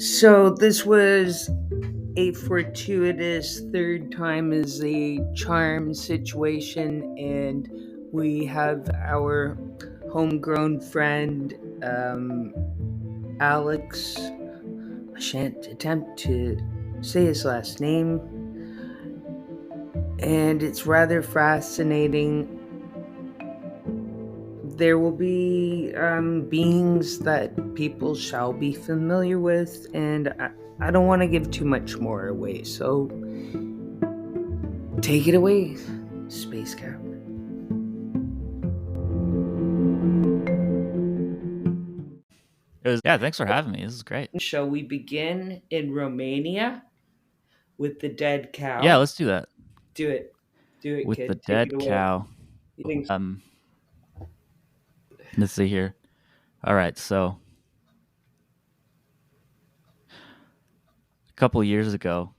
So this was a fortuitous third time as a charm situation, and we have our homegrown friend, Alex. I shan't attempt to say his last name, and it's rather fascinating. There will be beings that people shall be familiar with, and I don't want to give too much more away, so take it away, Space Cap. Yeah, thanks for having me. This is great. Shall we begin in Romania with the dead Yeah, cow? let's do that Do it. Do it, with the kid. Take it dead away. cow. You think Um, let's see here. All right, so a couple of years ago,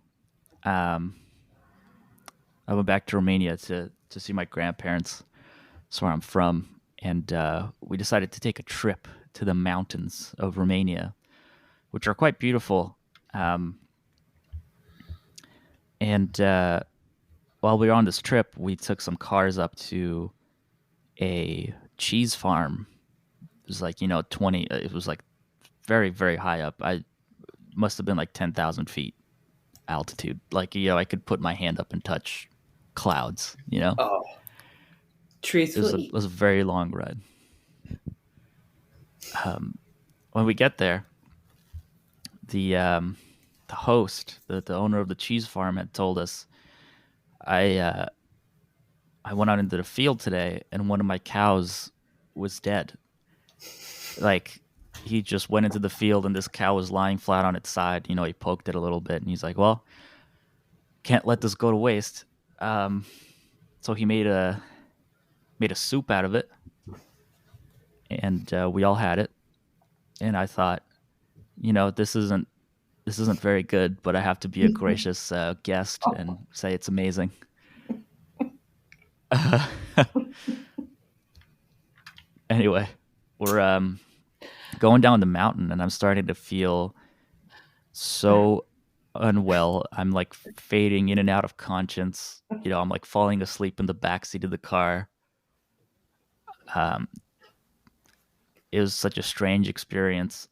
um, I went back to Romania to see my grandparents. That's where I'm from, and we decided to take a trip to the mountains of Romania, which are quite beautiful. Um, and while we were on this trip, we took some cars up to a cheese farm. It was like 20. It was like very very high up. I must have been like 10,000 feet altitude. Like I could put my hand up and touch clouds. oh It truthfully was a very long ride. Um, when we get there, the um, the host, the owner of the cheese farm, had told us I uh, I went out into the field today and one of my cows was dead. Like he just went into the field and this cow was lying flat on its side. He poked it a little bit and he's like, "Well, can't let this go to waste." Um, so he made a soup out of it, and we all had it. And I thought, this isn't very good, but I have to be a gracious guest and say it's amazing. Anyway, we're going down the mountain, and I'm starting to feel so unwell. I'm like fading in and out of conscience. I'm like falling asleep in the backseat of the car. Um, it was such a strange experience.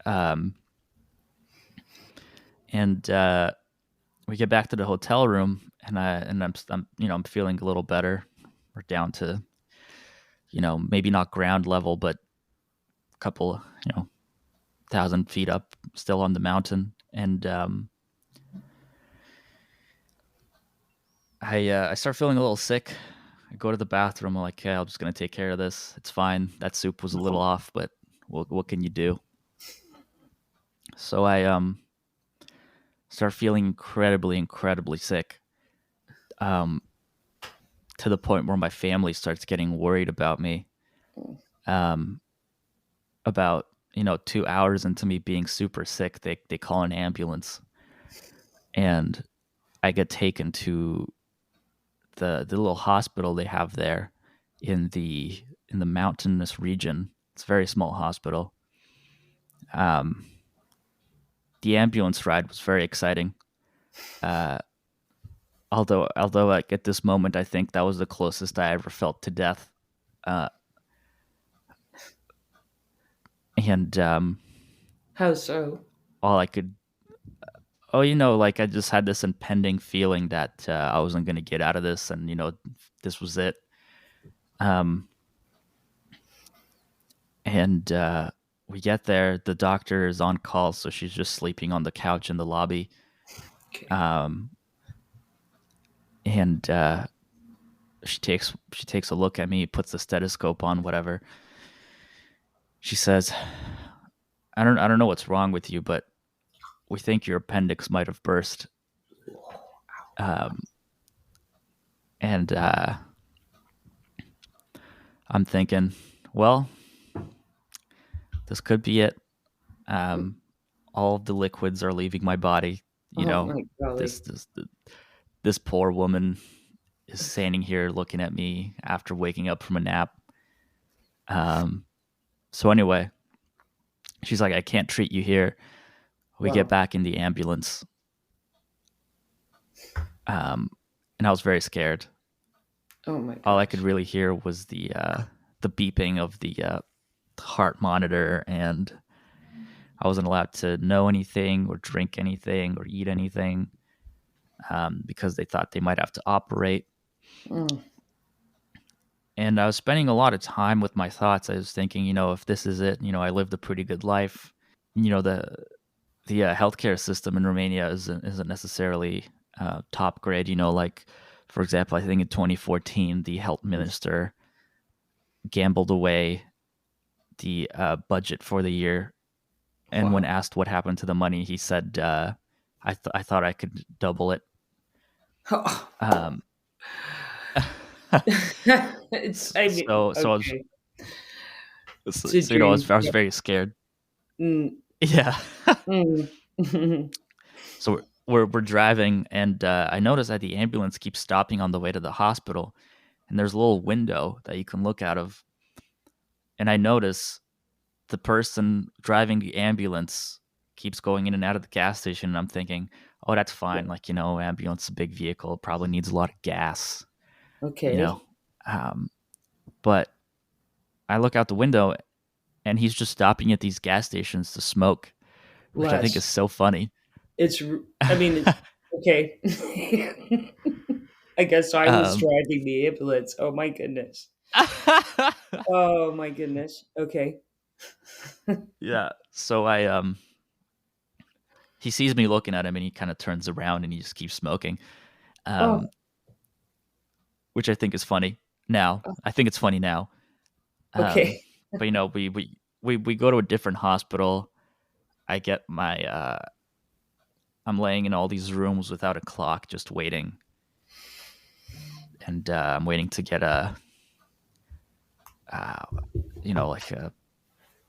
Um, and we get back to the hotel room, and I'm feeling a little better. We're down to maybe not ground level, but a couple 1,000 feet up, still on the mountain. And I start feeling a little sick. I go to the bathroom. I'm like, okay, I'm just gonna take care of this. It's fine. That soup was a little off, but what can you do? So I start feeling incredibly, incredibly sick. Um, to the point where my family starts getting worried about me. Um, about 2 hours into me being super sick, they call an ambulance, and I get taken to the little hospital they have there in the mountainous region. It's a very small hospital. Um, the ambulance ride was very exciting. Uh, although like at this moment, I think that was the closest I ever felt to death. Uh, and how so? all I could, oh, like I just had this impending feeling that I wasn't going to get out of this, and this was it. Um, and we get there. The doctor is on call, so she's just sleeping on the couch in the lobby. Okay. Um, and she takes a look at me, puts the stethoscope on, whatever. She says, "I don't know what's wrong with you, but we think your appendix might have burst." Um, and I'm thinking, well, this could be it. Um, all of the liquids are leaving my body. You Oh know, my golly. this poor woman is standing here looking at me after waking up from a nap. Um, so anyway, she's like, "I can't treat you here. We get Wow. back in the ambulance, um, and I was very scared. Oh my All I could gosh. really hear was the beeping of the heart monitor, and I wasn't allowed to know anything or drink anything or eat anything because they thought they might have to operate. Mm. And I was spending a lot of time with my thoughts. I was thinking, if this is it, I lived a pretty good life. The healthcare system in Romania isn't necessarily top grade. Like for example, I think in 2014, the health minister gambled away the budget for the year, and when Wow. asked what happened to the money, he said, I thought I could double it." Um, It's, I mean, so I was okay. so, It's a so, I was dream. I was Yeah. very scared. Mm. Yeah. Mm. So we're driving, and I notice that the ambulance keeps stopping on the way to the hospital, and there's a little window that you can look out of, and I notice the person driving the ambulance keeps going in and out of the gas station, and I'm thinking, oh, that's fine. Like, ambulance is a big vehicle, probably needs a lot of gas, you know. Okay. Um, but I look out the window, and he's just stopping at these gas stations to smoke, which I think is Bless. so funny. I mean, okay. I guess I was um, driving the ambulance. Oh my goodness. Oh my goodness. Okay. yeah. So he sees me looking at him, and he kind of turns around, and he just keeps smoking, um, Oh, which I think is funny now. I think it's funny now. Um, okay. but we go to a different hospital. I get my I'm laying in all these rooms without a clock, just waiting, and I'm waiting to get uh, like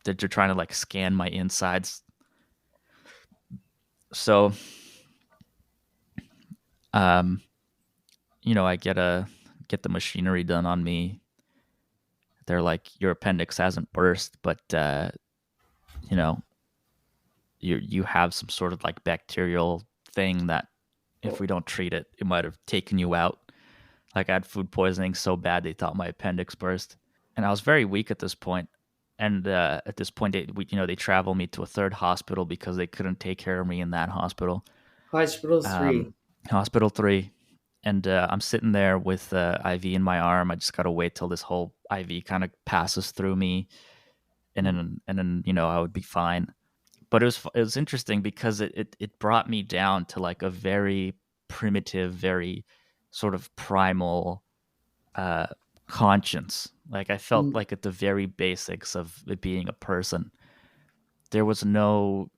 they're trying to like scan my insides. So um, I get the machinery done on me. They're like, your appendix hasn't burst, but you know you have some sort of like bacterial thing that if Oh, we don't treat it, it might have taken you out. Like I had food poisoning so bad they thought my appendix burst, and I was very weak at this point. And at this point, they travel me to a third hospital because they couldn't take care of me in that hospital, hospital um, 3. hospital 3. And I'm sitting there with IV in my arm. I just gotta wait till this whole IV kind of passes through me, and Mm. then I would be fine. But it was interesting because it brought me down to like a very primitive, very sort of primal uh, conscience. Like I felt Mm. like at the very basics of it being a person. There was no,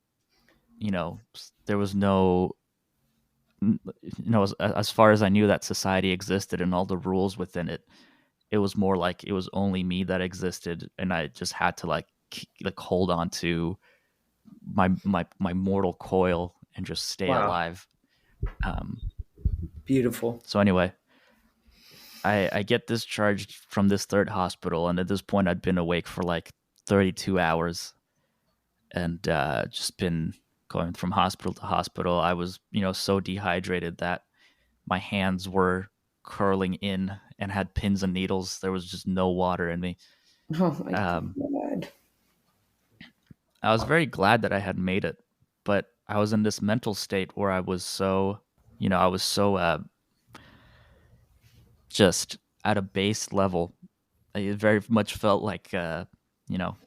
you know, there was no, as far as I knew that society existed and all the rules within it. It was more like it was only me that existed, and I just had to like hold on to my mortal coil and just stay Wow. alive. Um, Beautiful. so anyway, I get discharged from this third hospital, and at this point, I'd been awake for like 32 hours, and just been going from hospital to hospital. I was, so dehydrated that my hands were curling in and had pins and needles. There was just no water in me. Oh my Um, God. I was very glad that I had made it, but I was in this mental state where I was so just at a base level. It very much felt like, you know,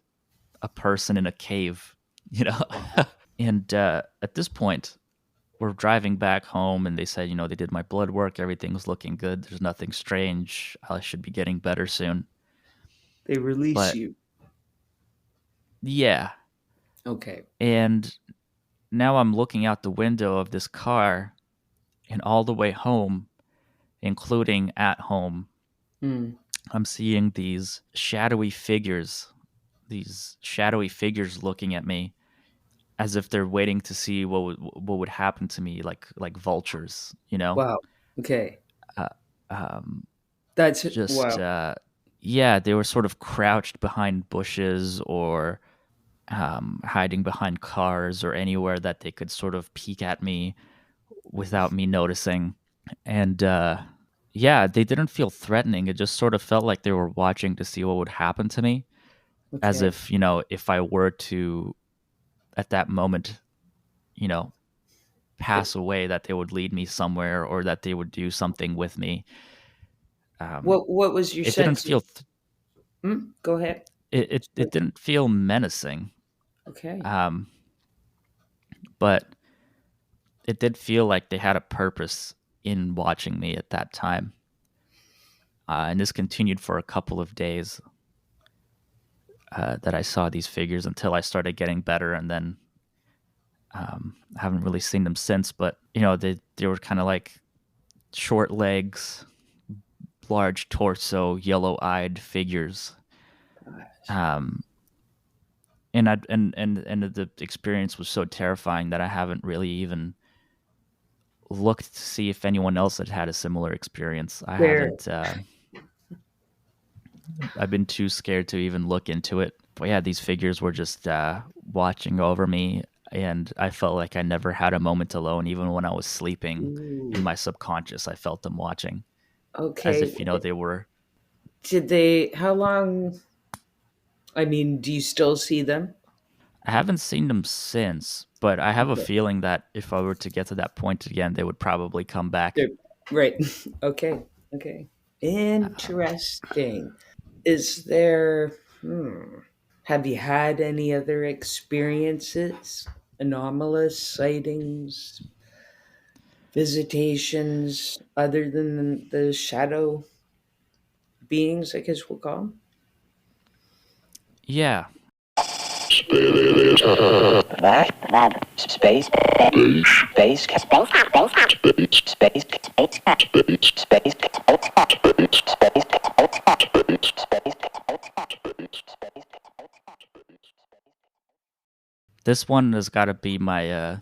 a person in a cave, you know. And at this point, we're driving back home, and they said, they did my blood work. Everything was looking good. There's nothing strange. I should be getting better soon. They release But you. yeah. Okay. And now I'm looking out the window of this car, and all the way home, including at home, Mm. I'm seeing these shadowy figures looking at me as if they're waiting to see what would happen to me, like vultures, Wow. Okay. Uh, um, Wow. just yeah, they were sort of crouched behind bushes, or hiding behind cars or anywhere that they could sort of peek at me without me noticing. And yeah, they didn't feel threatening. It just sort of felt like they were watching to see what would happen to me, as Okay. if, if I were to, at that moment, you know, pass away, that they would lead me somewhere or that they would do something with me. Um, What was your it didn't sense? feel, Go ahead. it didn't feel menacing, Okay. um, but it did feel like they had a purpose in watching me at that time. And this continued for a couple of days, that I saw these figures until I started getting better, and then I haven't really seen them since. But they were kind of like short legs, large torso, yellow eyed figures. Gosh. Um, and the experience was so terrifying that I haven't really even looked to see if anyone else had had a similar experience. I There. haven't. I've been too scared to even look into it. But yeah, these figures were just watching over me, and I felt like I never had a moment alone, even when I was sleeping. In Ooh. my subconscious, I felt them watching, as Okay. if they were. Did they? How long? I mean, do you still see them? I haven't seen them since, but I have a Okay. feeling that if I were to get to that point again, they would probably come back. They're, right. Okay. Okay. Um, Interesting. Is there? Hmm. Have you had any other experiences? Anomalous sightings, visitations, other than the shadow beings? I guess we'll call them. yeah, Space, space, space, space, this one has got to be my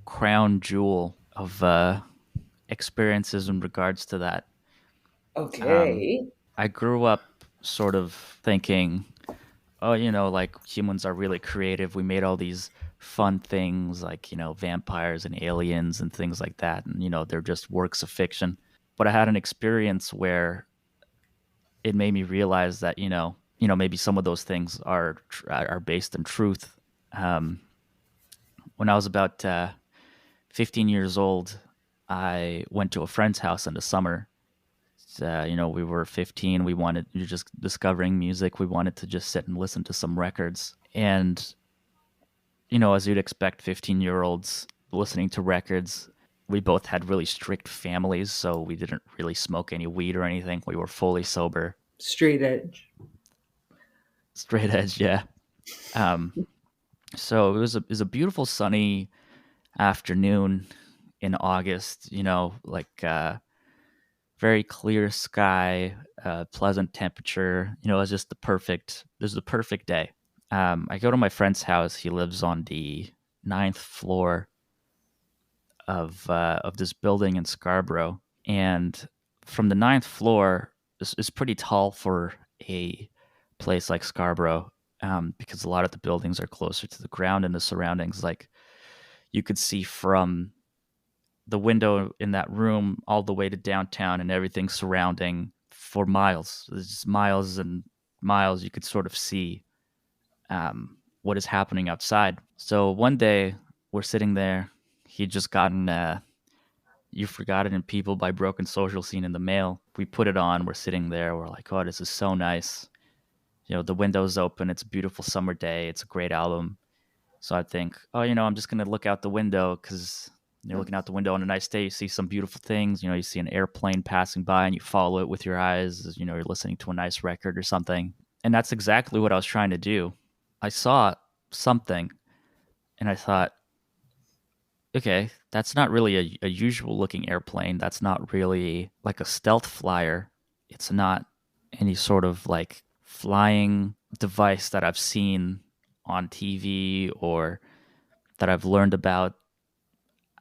crown jewel of experiences in regards to that. Um, Okay. I grew up sort of thinking, oh, like humans are really creative. We made all these fun things like, vampires and aliens and things like that. And, they're just works of fiction. But I had an experience where it made me realize that, maybe some of those things are based in truth. Um, when I was about 15 years old, I went to a friend's house in the summer. We were 15. We were just discovering music. We wanted to just sit and listen to some records. And, as you'd expect, 15-year-olds listening to records, we both had really strict families. So we didn't really smoke any weed or anything. We were fully sober, Straight edge. straight edge. Yeah. Um, so it was a beautiful sunny afternoon in August, like very clear sky, pleasant temperature. It was just the perfect day. I go to my friend's house. He lives on the ninth floor of this building in Scarborough, and from the ninth floor is pretty tall for a place like Scarborough, because a lot of the buildings are closer to the ground and the surroundings. Like you could see from the window in that room all the way to downtown and everything surrounding for miles. There's miles and miles. You could sort of see what is happening outside. So one day we're sitting there. He'd just gotten "You Forgotten in People" by Broken Social Scene in the mail. We put it on. We're sitting there. We're like, oh, this is so nice. The window's open. It's a beautiful summer day. It's a great album. So I think, oh, I'm just gonna look out the window because you're looking out the window on a nice day. You see some beautiful things. You see an airplane passing by, and you follow it with your eyes. As, you're listening to a nice record or something. And that's exactly what I was trying to do. I saw something, and I thought, okay, that's not really a usual looking airplane. That's not really like a stealth flyer. It's not any sort of like flying device that I've seen on TV or that I've learned about.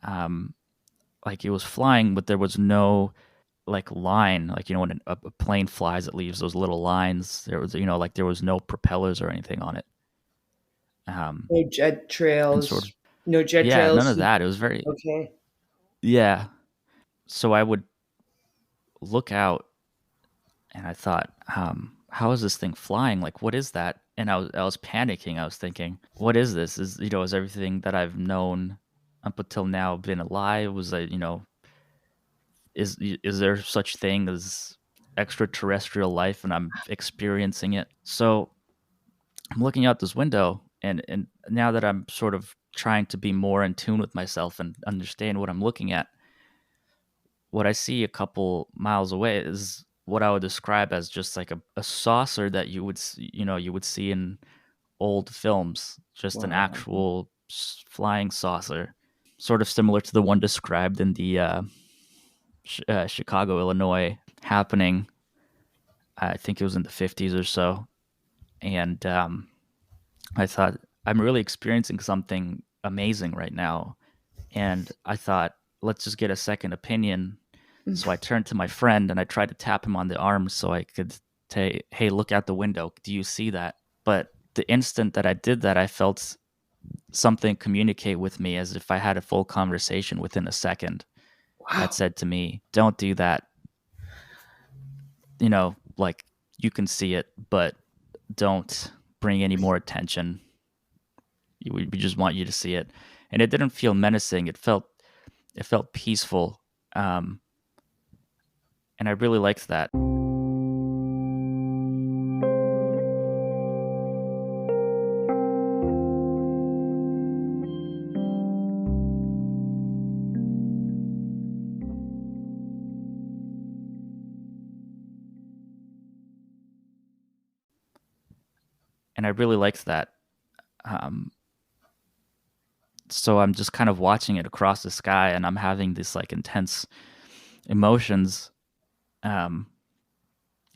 Um, like it was flying, but there was no like line. Like when a plane flies, it leaves those little lines. There was like there was no propellers or anything on it. um, No jet and sort of trails. No jet yeah, none trails. of that. It was very Okay. yeah. So I would look out and I thought, how is this thing flying? Like, what is that? And I was panicking. I was thinking, what is this? Is everything that I've known up until now been a lie? Was I, is there such thing as extraterrestrial life and I'm experiencing it? So I'm looking out this window and now that I'm sort of trying to be more in tune with myself and understand what I'm looking at, what I see a couple miles away is what I would describe as just like a saucer that you would see in old films, just an Wow. actual flying saucer, sort of similar to the one described in the Chicago, Illinois happening. I think it was in the 50s or so, and I thought I'm really experiencing something amazing right now, and I thought let's just get a second opinion. So I turned to my friend and I tried to tap him on the arm so I could say, "Hey, look out the window. Do you see that?" But the instant that I did that, I felt something communicate with me as if I had a full conversation within a second that Wow. said to me, "Don't do that. Like you can see it, but don't bring any more attention. We just want you to see it." And it didn't feel menacing. It felt peaceful. Um, and I really liked that. And I really liked that. Um, so I'm just kind of watching it across the sky, and I'm having this like intense emotions. Um,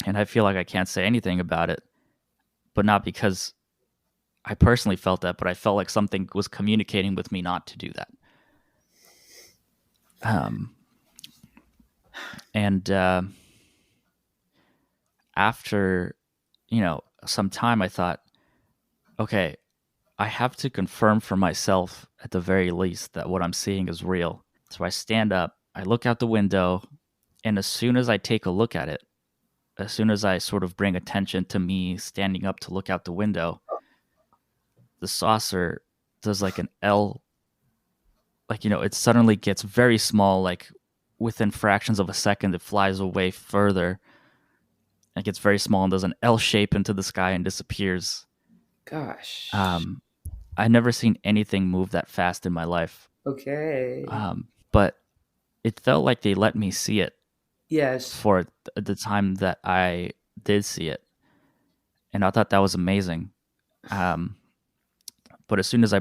and I feel like I can't say anything about it, but not because I personally felt that, but I felt like something was communicating with me not to do that. Um, and after some time, I thought, okay, I have to confirm for myself at the very least that what I'm seeing is real. So I stand up, I look out the window, and as soon as I take a look at it, as soon as I sort of bring attention to me standing up to look out the window, the saucer does like an L, like, it suddenly gets very small, like within fractions of a second, it flies away further. It gets very small and does an L shape into the sky and disappears. Gosh. Um, I never seen anything move that fast in my life. Okay. But it felt like they let me see it Yes. for the time that I did see it, and I thought that was amazing. Um, but as soon as I,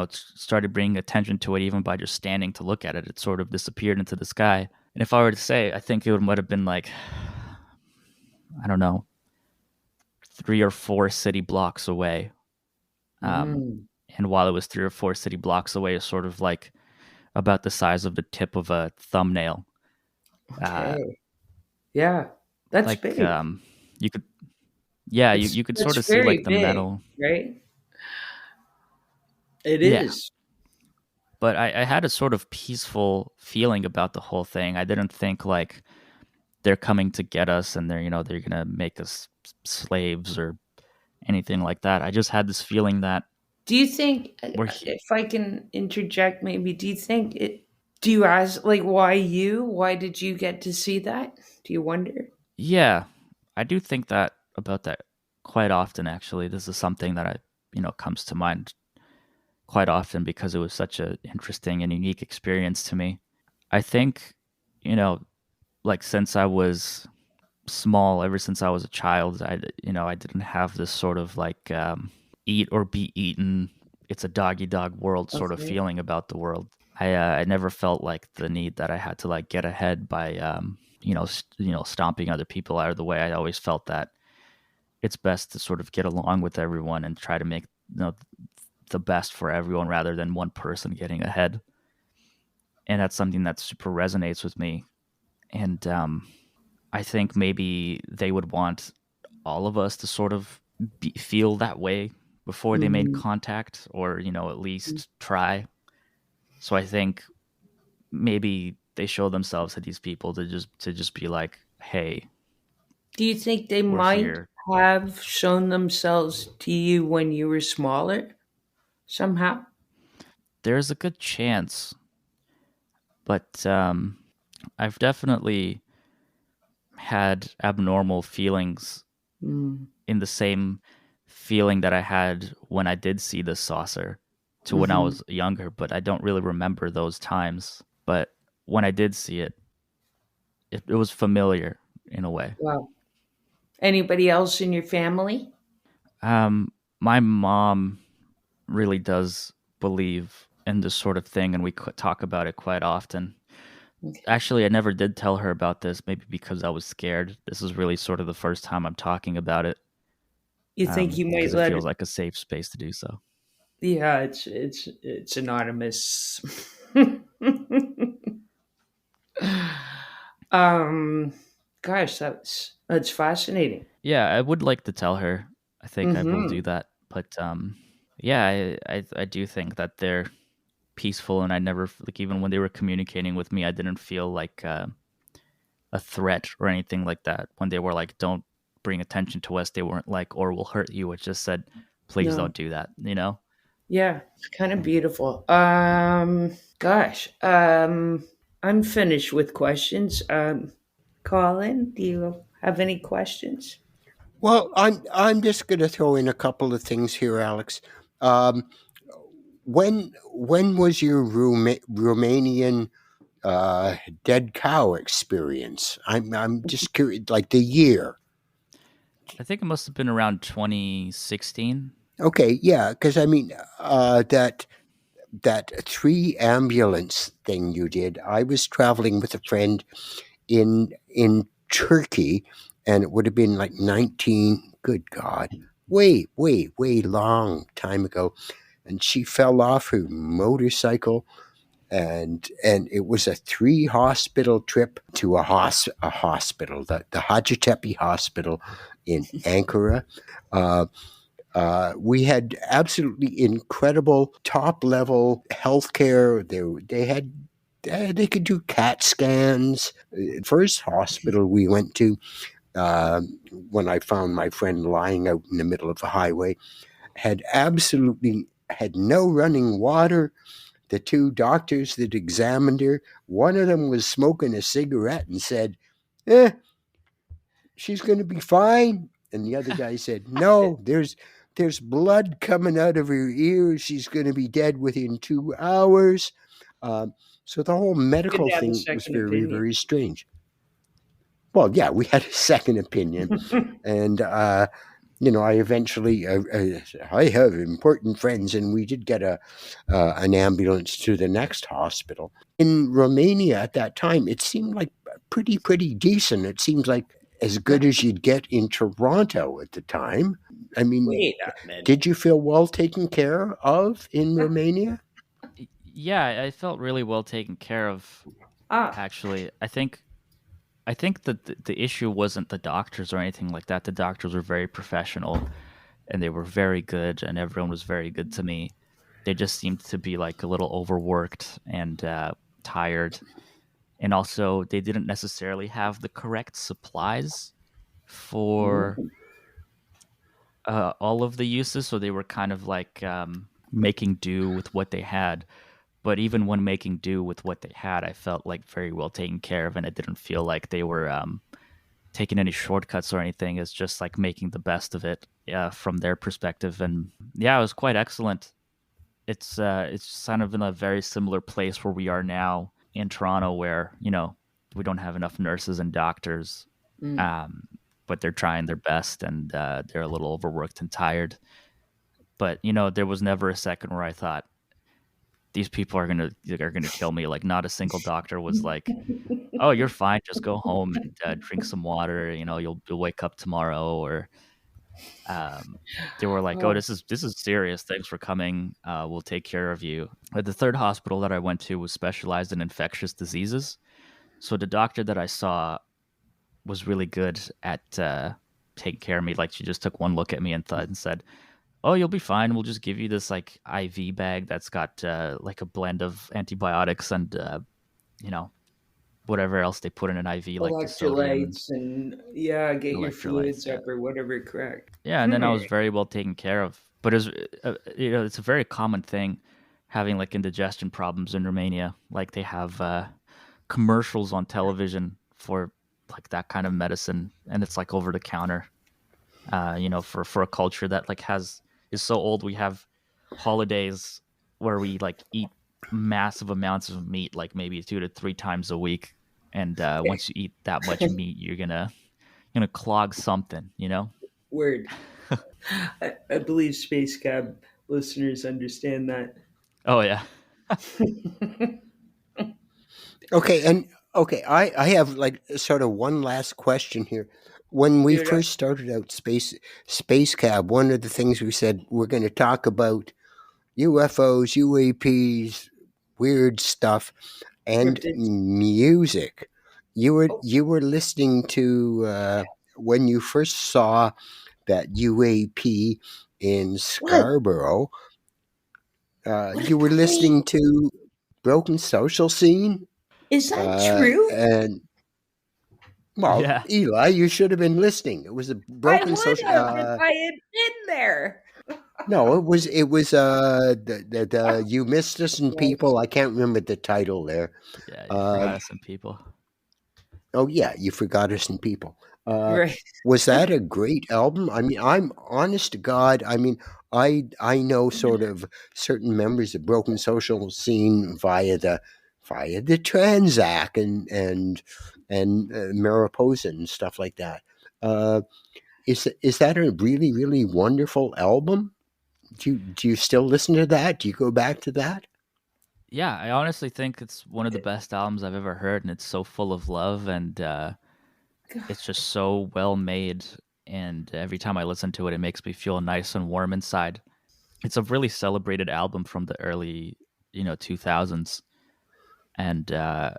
started bringing attention to it, even by just standing to look at it, it sort of disappeared into the sky. And if I were to say, I think it might have been like, I don't know, 3 or 4 city blocks away. Um, Mm. and while it was 3 or 4 city blocks away, it's sort of like about the size of the tip of a thumbnail. Uh, Okay. Yeah. That's like big. you could, yeah, you, It's you could sort that's of see like very the big, metal. right? It Yeah, is. but I had a sort of peaceful feeling about the whole thing. I didn't think like they're coming to get us and they're gonna make us slaves or anything like that. I just had this feeling that Do you think, we're he- if I can interject maybe, do you think it do you ask, like, why you? Why did you get to see that? Do you wonder? yeah, I do think that about that quite often. Actually, this is something that I comes to mind quite often because it was such a interesting and unique experience to me. I think you know like since I was small, ever since I was a child, I didn't have this sort of like eat or be eaten. It's a dog eat dog world sort of Okay. feeling about the world. I never felt like the need that I had to like get ahead by stomping other people out of the way. I always felt that it's best to sort of get along with everyone and try to make the best for everyone rather than one person getting ahead. And that's something that super resonates with me. And I think maybe they would want all of us to sort of feel that way before they made Mm. contact, or at least try. So I think maybe they show themselves to these people to just be like, hey, Do you think they we're might here. have shown themselves to you when you were smaller somehow? There's a good chance, but I've definitely had abnormal feelings Mm. in the same feeling that I had when I did see the saucer to when I Hmm. was younger, but I don't really remember those times. But when I did see it, it was familiar in a way. Wow. Anybody else in your family? Um, my mom really does believe in this sort of thing, and we talk about it quite often. Okay. Actually, I never did tell her about this, maybe because I was scared. This is really sort of the first time I'm talking about it, You think you might because it let feels it? like a safe space to do so. Yeah, it's anonymous. um, gosh, that's fascinating. Yeah, I would like to tell her. I think I will do Hmm. that. But yeah, I do think that they're peaceful, and I never like, even when they were communicating with me, I didn't feel like a threat or anything like that. When they were like, "Don't bring attention to us," they weren't like, "Or we'll hurt you." It just said, "Please No. don't do that." You know. Yeah, it's kind of beautiful. Gosh, I'm finished with questions. Colin, do you have any questions? Well, I'm just going to throw in a couple of things here, Alex. Um, when was your Romanian uh, dead cow experience? I'm just curious, like the year. I think it must have been around 2016. Okay, yeah, because I mean that three ambulance thing you did. I was traveling with a friend in Turkey, and it would have been like 19. Good God, way long time ago, and she fell off her motorcycle, and it was a three hospital trip to a hospital, the Hacettepe Hospital in Ankara. Uh, we had absolutely incredible top level healthcare. They had they could do CAT scans. First hospital we went to, uh, when I found my friend lying out in the middle of the highway, had absolutely had no running water. The two doctors that examined her, one of them was smoking a cigarette and said, "Eh, she's going to be fine." And the other guy said, "No, there's blood coming out of her ears. She's going to be dead within 2 hours." Um, so the whole Good medical to have a thing was second very, opinion. very strange. Well, yeah, we had a second opinion, and I eventually, I have important friends, and we did get a an ambulance to the next hospital in Romania. At that time, it seemed like pretty decent. It seems like as good as you'd get in Toronto at the time. I mean, Wait a minute. did you feel well taken care of in Romania? Yeah, I felt really well taken care of. Ah, Actually, I think that the issue wasn't the doctors or anything like that. The doctors were very professional, and they were very good, and everyone was very good to me. They just seemed to be like a little overworked and tired, and also they didn't necessarily have the correct supplies for all of the uses. So they were kind of like making do with what they had. But even when making do with what they had, I felt like very well taken care of, and it didn't feel like they were taking any shortcuts or anything. It's just like making the best of it from their perspective. And yeah, it was quite excellent. It's kind of in a very similar place where we are now in Toronto, where we don't have enough nurses and doctors, mm. um, but they're trying their best, and they're a little overworked and tired. But there was never a second where I thought these people are gonna kill me. Like, not a single doctor was like, "Oh, you're fine. Just go home and drink some water. You'll wake up tomorrow." Or they were like, "Oh, Oh, this is serious. Thanks for coming. We'll take care of you." But the third hospital that I went to was specialized in infectious diseases. So the doctor that I saw was really good at taking care of me. Like, she just took one look at me and said, oh, you'll be fine. We'll just give you this like IV bag that's got like a blend of antibiotics and you know whatever else they put in an IV, like the sodium and Electrolytes and yeah, get your electrolytes. fluids Yeah, up or whatever. Correct. yeah. And then I was very well taken care of. But it's it's a very common thing having like indigestion problems in Romania. Like they have commercials on television for like that kind of medicine, and it's like over the counter. For a culture that like has is so old, we have holidays where we like eat massive amounts of meat, like maybe 2 to 3 times a week. And once you eat that much meat, you're gonna clog something, you know? Word. I believe Space Cab listeners understand that. Oh yeah. Okay, and okay, I have like sort of one last question here. When we Shoot up. first started out Space Cab, one of the things we said we're going to talk about UFOs, UAPs, weird stuff, and Cryptids. music. Oh, You were listening to when you first saw that UAP in what? Scarborough. You were Wait, listening to Broken Social Scene, is that true? and well, Yeah. Eli, you should have been listening. It was a I Broken would Social. have if I had been there. No, it was the You Missed Us and Nice. People. I can't remember the title there. Yeah, you Uh, forgot us some people. Oh yeah, you forgot us and people. Uh, Right. was that a great album? I mean, I'm honest to God. I mean, I know sort of certain members of Broken Social Scene via the Transac and Mariposa and stuff like that. Uh, is that a really really wonderful album? Do you still listen to that? Do you go back to that? Yeah, I honestly think it's one of the best albums I've ever heard, and it's so full of love, and it's just so well made. And every time I listen to it, it makes me feel nice and warm inside. It's a really celebrated album from the early 2000s, and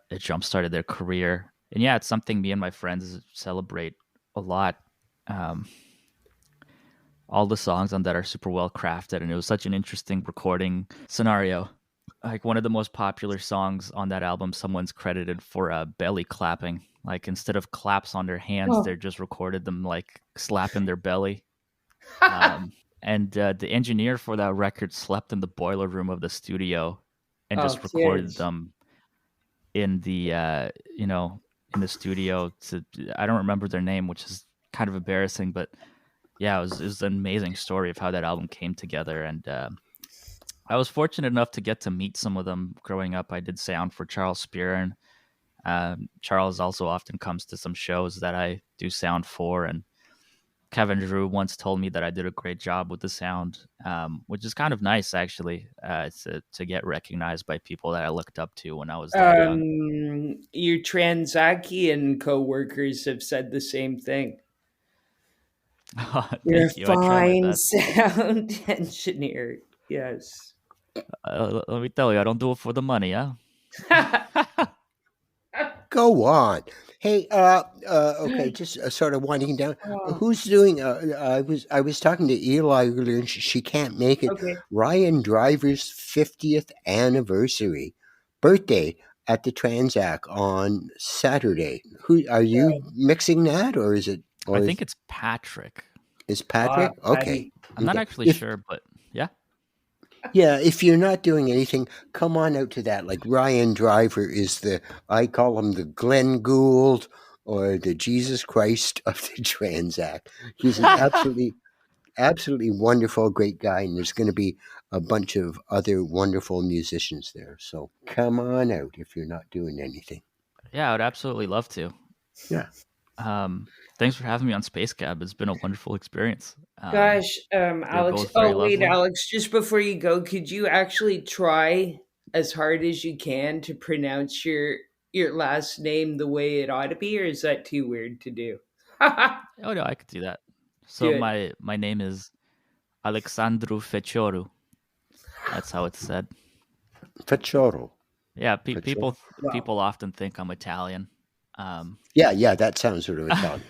it jump started their career. And yeah, it's something me and my friends celebrate a lot. um, all the songs on that are super well crafted, and it was such an interesting recording scenario. Like one of the most popular songs on that album, someone's credited for belly clapping. Like instead of claps on their hands, Oh. they're just recorded them like slapping their belly. And the engineer for that record slept in the boiler room of the studio and Oh, just recorded kids. them in the in the studio. To I don't remember their name, which is kind of embarrassing, but yeah, it was an amazing story of how that album came together. And I was fortunate enough to get to meet some of them growing up. I did sound for Charles Spear. Charles also often comes to some shows that I do sound for, and Kevin Drew once told me that I did a great job with the sound, which is kind of nice actually, to get recognized by people that I looked up to when I was that young. Your Transakian coworkers have said the same thing. You're a Thank you. I try my fine best. sound engineer. Yes. Let me tell you, I don't do it for the money, huh? Go on. Hey, okay, just sort of winding down. Oh, Who's doing? I was talking to Eli earlier, and she can't make it. okay. Ryan Driver's 50th anniversary birthday at the Transac on Saturday. Who are you mixing that, or is it? I Or think it's Patrick. is Ah, Patrick? Okay, Patty. I'm not okay. actually If sure, but yeah. Yeah, if you're not doing anything, come on out to that. Like Ryan Driver is I call him the Glenn Gould or the Jesus Christ of the Transac. He's an absolutely wonderful, great guy, and there's going to be a bunch of other wonderful musicians there. So come on out if you're not doing anything. Yeah, I would absolutely love to. Yeah. Thanks for having me on Space Cab. It's been a wonderful experience. Gosh, You're Alex. both very Oh, wait, lovely. Alex, just before you go, could you actually try as hard as you can to pronounce your last name the way it ought to be, or is that too weird to do? Oh no, I could do that. So Do it. my name is Alexandru Fecioru. That's how it's said. Fecioru. Yeah, Fecioru. Wow. people often think I'm Italian. Um, Yeah, yeah, that sounds sort of Italian.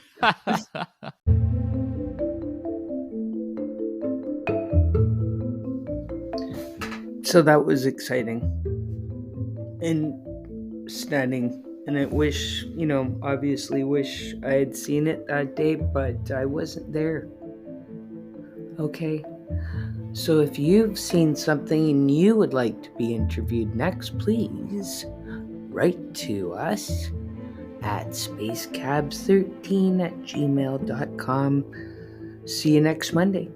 So that was exciting and stunning. And I wish, obviously wish I had seen it that day, but I wasn't there. Okay. So if you've seen something and you would like to be interviewed next, please write to us at spacecabs13@gmail.com. See you next Monday.